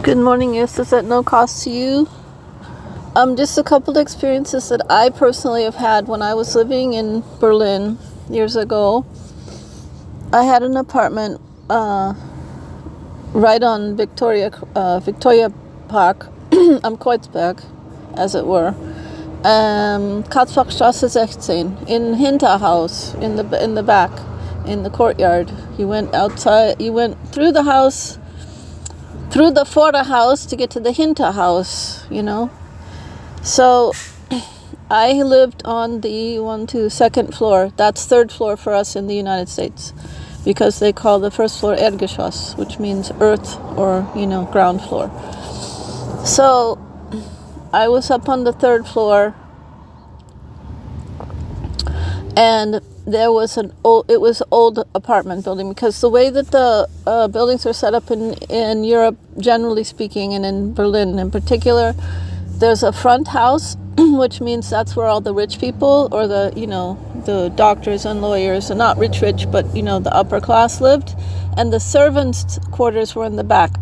Good morning. This is at no cost to you. Just a couple of experiences that I personally have had when I was living in Berlin years ago. I had an apartment right on Victoria Park, am Kreuzberg, as it were. Katzbachstraße 16 in Hinterhaus, in the back, in the courtyard. You went outside. You went through the house. Through the Vorderhaus to get to the Hinterhaus, So I lived on the second floor. That's third floor for us in the United States, because they call the first floor Erdgeschoss, which means earth or, ground floor. So I was up on the third floor, and there was it was old apartment building, because the way that the buildings are set up in Europe, generally speaking, and in Berlin in particular, there's a front house, which means that's where all the rich people, or the doctors and lawyers, and not rich, but, the upper class lived. And the servants' quarters were in the back.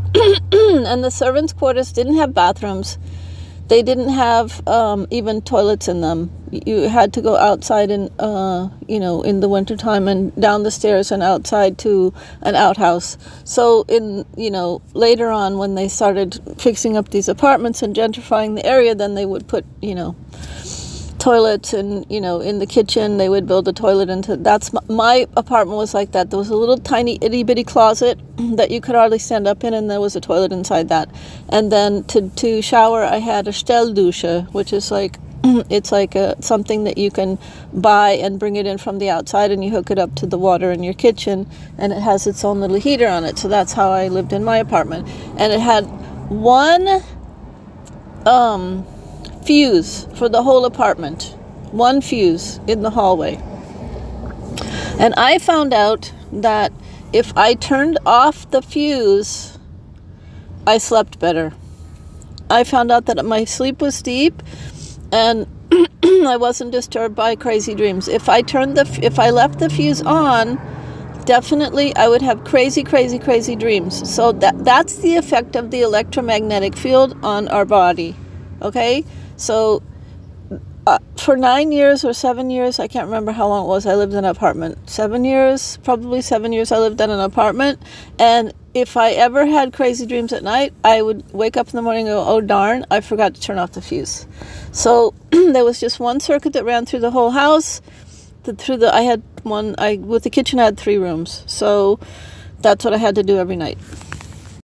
And the servants' quarters didn't have bathrooms. They didn't have even toilets in them. You had to go outside in the wintertime, and down the stairs and outside to an outhouse. So later on, when they started fixing up these apartments and gentrifying the area, then they would put, toilets, and, in the kitchen, they would build a toilet my apartment was like that. There was a little tiny itty bitty closet that you could hardly stand up in, and there was a toilet inside that. And then to shower, I had a Stelldusche, which is like, it's like something that you can buy and bring it in from the outside, and you hook it up to the water in your kitchen, and it has its own little heater on it. So that's how I lived in my apartment. And it had one fuse for the whole apartment. One fuse in the hallway. And I found out that if I turned off the fuse, I slept better. I found out that my sleep was deep, and I wasn't disturbed by crazy dreams. If I left the fuse on, definitely I would have crazy dreams. So that's the effect of the electromagnetic field on our body. Okay? So for 9 years or 7 years, I can't remember how long it was, I lived in an apartment. 7 years, probably 7 years I lived in an apartment. And if I ever had crazy dreams at night, I would wake up in the morning and go, oh darn, I forgot to turn off the fuse. So there was just one circuit that ran through the whole house. With the kitchen I had 3 rooms. So that's what I had to do every night.